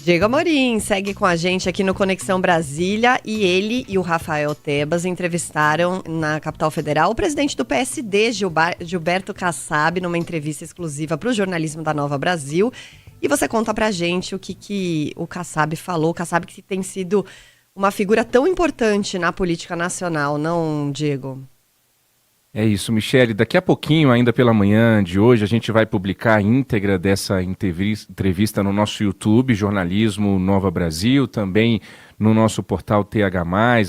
Diego Amorim segue com a gente aqui no Conexão Brasília e ele e o Rafael Tebas entrevistaram na Capital Federal o presidente do PSD, Gilberto Kassab, numa entrevista exclusiva para o jornalismo da Nova Brasil. E você conta pra gente o que o Kassab falou. O Kassab que tem sido uma figura tão importante na política nacional, não, Diego? É isso, Michele. Daqui a pouquinho, ainda pela manhã de hoje, a gente vai publicar a íntegra dessa entrevista no nosso YouTube, Jornalismo Nova Brasil, também no nosso portal TH+,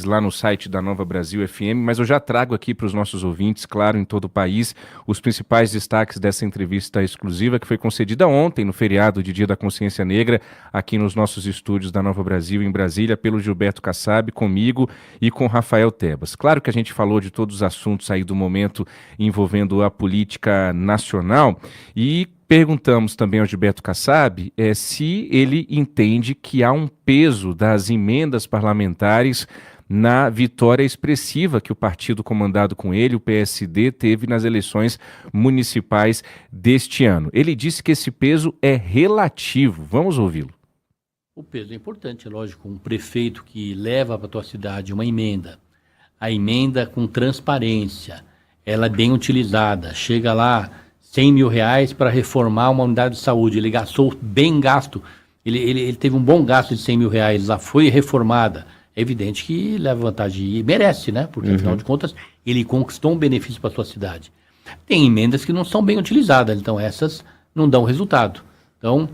lá no site da Nova Brasil FM, mas eu já trago aqui para os nossos ouvintes, claro, em todo o país, os principais destaques dessa entrevista exclusiva que foi concedida ontem, no feriado de Dia da Consciência Negra, aqui nos nossos estúdios da Nova Brasil, em Brasília, pelo Gilberto Kassab, comigo e com Rafael Tebas. Claro que a gente falou de todos os assuntos aí do momento envolvendo a política nacional e perguntamos também ao Gilberto Kassab se ele entende que há um peso das emendas parlamentares na vitória expressiva que o partido comandado com ele, o PSD, teve nas eleições municipais deste ano. Ele disse que esse peso é relativo. Vamos ouvi-lo. O peso é importante, é lógico. Um prefeito que leva para a tua cidade uma emenda, a emenda com transparência, ela é bem utilizada, chega lá R$100 mil para reformar uma unidade de saúde, ele gastou bem gasto, ele teve um bom gasto de R$100 mil, lá foi reformada, é evidente que leva vantagem e merece, né? Porque afinal de contas ele conquistou um benefício para a sua cidade. Tem emendas que não são bem utilizadas, então essas não dão resultado. Então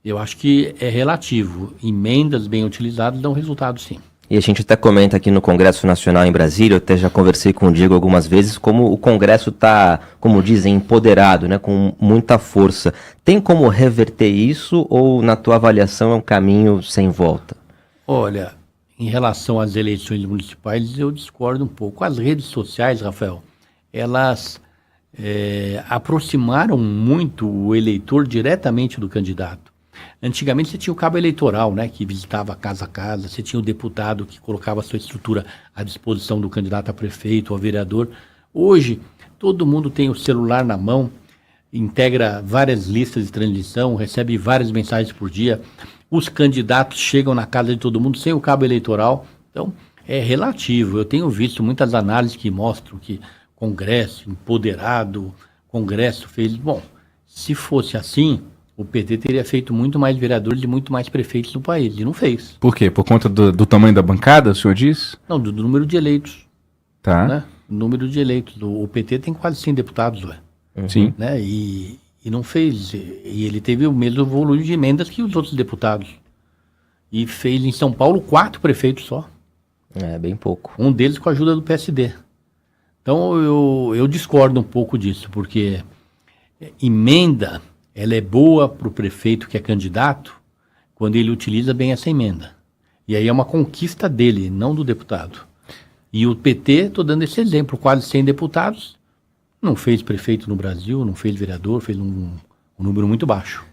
eu acho que é relativo, emendas bem utilizadas dão resultado sim. E a gente até comenta aqui no Congresso Nacional em Brasília, eu até já conversei com o Diego algumas vezes, como o Congresso está, como dizem, empoderado, né, com muita força. Tem como reverter isso ou, na tua avaliação, é um caminho sem volta? Olha, em relação às eleições municipais, eu discordo um pouco. As redes sociais, Rafael, elas aproximaram muito o eleitor diretamente do candidato. Antigamente você tinha o cabo eleitoral, né, que visitava casa a casa, você tinha o deputado que colocava a sua estrutura à disposição do candidato a prefeito ou a vereador. Hoje, todo mundo tem o celular na mão, integra várias listas de transmissão, recebe várias mensagens por dia, os candidatos chegam na casa de todo mundo sem o cabo eleitoral, então é relativo. Eu tenho visto muitas análises que mostram que Congresso empoderado, Congresso fez... Bom, se fosse assim, o PT teria feito muito mais vereadores e muito mais prefeitos no país, e não fez. Por quê? Por conta do tamanho da bancada, o senhor diz? Não, do número de eleitos. Tá. Né? O número de eleitos. O PT tem quase 100 deputados, ué. Sim. Né? E não fez. E ele teve o mesmo volume de emendas que os outros deputados. E fez em São Paulo 4 prefeitos só. É, bem pouco. Um deles com a ajuda do PSD. Então eu discordo um pouco disso, porque emenda... ela é boa para o prefeito que é candidato quando ele utiliza bem essa emenda. E aí é uma conquista dele, não do deputado. E o PT, estou dando esse exemplo, quase 100 deputados, não fez prefeito no Brasil, não fez vereador, fez um número muito baixo.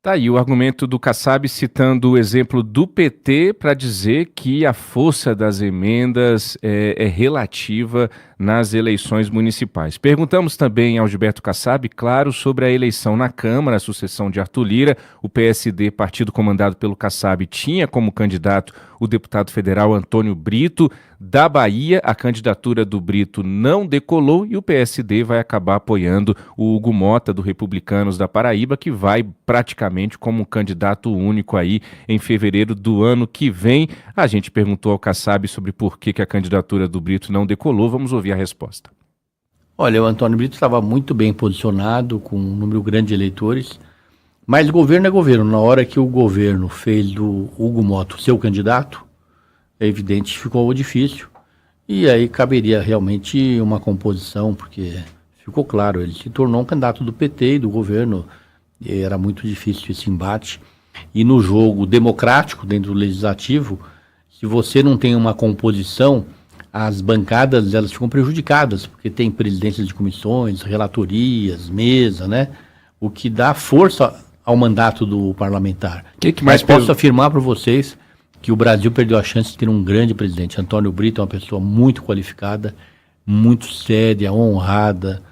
Tá aí o argumento do Kassab citando o exemplo do PT para dizer que a força das emendas é relativa nas eleições municipais. Perguntamos também ao Gilberto Kassab, claro, sobre a eleição na Câmara, a sucessão de Arthur Lira. O PSD, partido comandado pelo Kassab, tinha como candidato o deputado federal Antônio Brito, da Bahia. A candidatura do Brito não decolou e o PSD vai acabar apoiando o Hugo Mota, do Republicanos da Paraíba, que vai praticamente como candidato único aí em fevereiro do ano que vem. A gente perguntou ao Kassab sobre por que a candidatura do Brito não decolou. Vamos ouvir a resposta. Olha, o Antônio Brito estava muito bem posicionado, com um número grande de eleitores, mas governo é governo. Na hora que o governo fez do Hugo Mota o seu candidato, é evidente que ficou difícil, e aí caberia realmente uma composição, porque ficou claro, ele se tornou um candidato do PT e do governo, e era muito difícil esse embate. E no jogo democrático, dentro do legislativo, se você não tem uma composição, as bancadas elas ficam prejudicadas, porque tem presidências de comissões, relatorias, mesa, né? O que dá força ao mandato do parlamentar. Mas posso afirmar para vocês que o Brasil perdeu a chance de ter um grande presidente. Antônio Brito é uma pessoa muito qualificada, muito séria, honrada,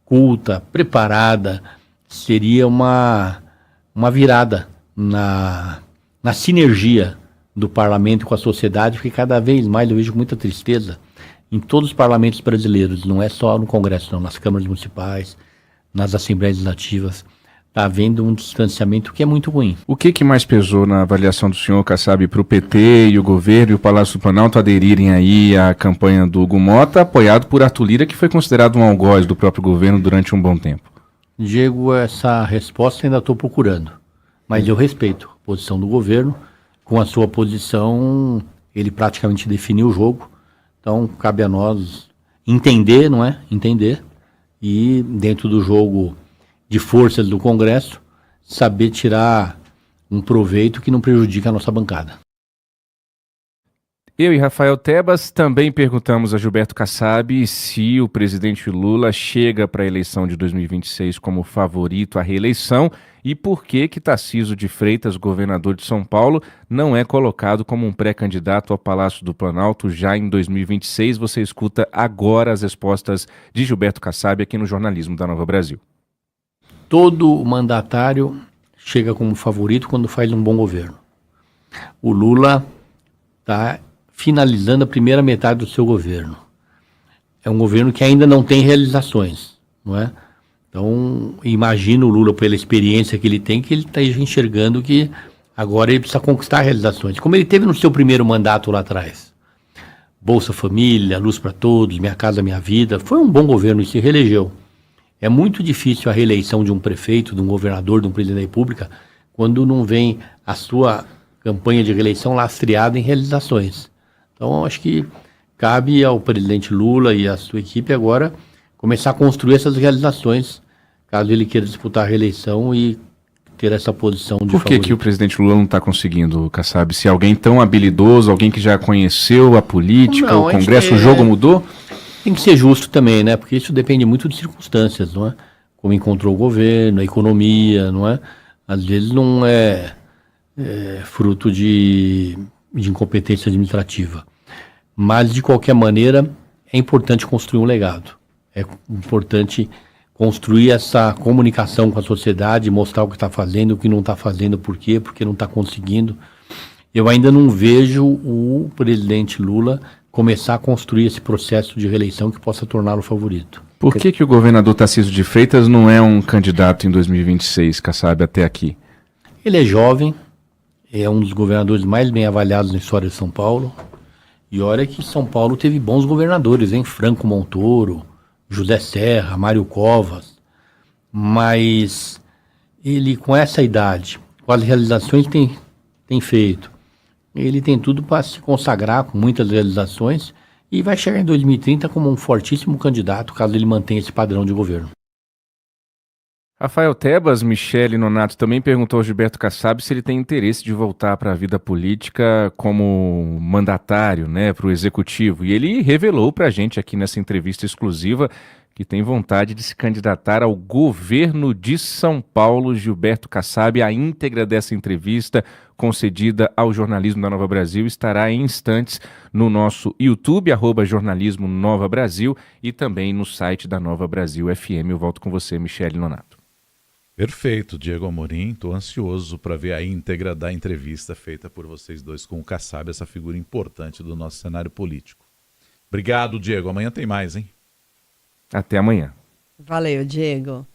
culta, preparada. Seria uma virada na sinergia do parlamento com a sociedade, porque cada vez mais eu vejo muita tristeza em todos os parlamentos brasileiros, não é só no Congresso, não, nas câmaras municipais, nas assembleias legislativas, está havendo um distanciamento que é muito ruim. O que mais pesou na avaliação do senhor Kassab para o PT e o governo e o Palácio do Planalto aderirem aí à campanha do Hugo Motta, apoiado por Arthur Lira, que foi considerado um algoz do próprio governo durante um bom tempo? Diego, essa resposta ainda estou procurando, mas eu respeito a posição do governo. Com a sua posição, ele praticamente definiu o jogo, então cabe a nós entender, não é? Entender, e dentro do jogo de forças do Congresso, saber tirar um proveito que não prejudique a nossa bancada. Eu e Rafael Tebas também perguntamos a Gilberto Kassab se o presidente Lula chega para a eleição de 2026 como favorito à reeleição e por que Tarcísio de Freitas, governador de São Paulo, não é colocado como um pré-candidato ao Palácio do Planalto já em 2026. Você escuta agora as respostas de Gilberto Kassab aqui no Jornalismo da Nova Brasil. Todo mandatário chega como favorito quando faz um bom governo. O Lula está finalizando a primeira metade do seu governo. É um governo que ainda não tem realizações, não é? Então, imagino o Lula, pela experiência que ele tem, que ele está enxergando que agora ele precisa conquistar realizações, como ele teve no seu primeiro mandato lá atrás. Bolsa Família, Luz para Todos, Minha Casa Minha Vida, foi um bom governo e se reelegeu. É muito difícil a reeleição de um prefeito, de um governador, de um presidente da República, quando não vem a sua campanha de reeleição lastreada em realizações. Então, acho que cabe ao presidente Lula e à sua equipe agora começar a construir essas realizações, caso ele queira disputar a reeleição e ter essa posição de Por que o presidente Lula não está conseguindo, Kassab? Se alguém tão habilidoso, alguém que já conheceu a política, o Congresso, o jogo mudou? Tem que ser justo também, né? Porque isso depende muito de circunstâncias, não é? Como encontrou o governo, a economia, não é? Às vezes não é fruto de incompetência administrativa. Mas, de qualquer maneira, é importante construir um legado. É importante construir essa comunicação com a sociedade, mostrar o que está fazendo, o que não está fazendo, por quê, porque não está conseguindo. Eu ainda não vejo o presidente Lula começar a construir esse processo de reeleição que possa torná-lo favorito. Por que o governador Tarcísio de Freitas não é um candidato em 2026, Kassab, até aqui? Ele é jovem, é um dos governadores mais bem avaliados na história de São Paulo. E olha que São Paulo teve bons governadores, hein? Franco Montoro, José Serra, Mário Covas. Mas ele, com essa idade, com as realizações que tem feito, ele tem tudo para se consagrar com muitas realizações e vai chegar em 2030 como um fortíssimo candidato, caso ele mantenha esse padrão de governo. Rafael Tebas, Michele Nonato também perguntou ao Gilberto Kassab se ele tem interesse de voltar para a vida política como mandatário, né, para o executivo. E ele revelou para a gente aqui nessa entrevista exclusiva que tem vontade de se candidatar ao governo de São Paulo. Gilberto Kassab, a íntegra dessa entrevista concedida ao Jornalismo da Nova Brasil estará em instantes no nosso YouTube, @jornalismo Nova Brasil, e também no site da Nova Brasil FM. Eu volto com você, Michele Nonato. Perfeito, Diego Amorim. Estou ansioso para ver a íntegra da entrevista feita por vocês dois com o Kassab, essa figura importante do nosso cenário político. Obrigado, Diego. Amanhã tem mais, hein? Até amanhã. Valeu, Diego.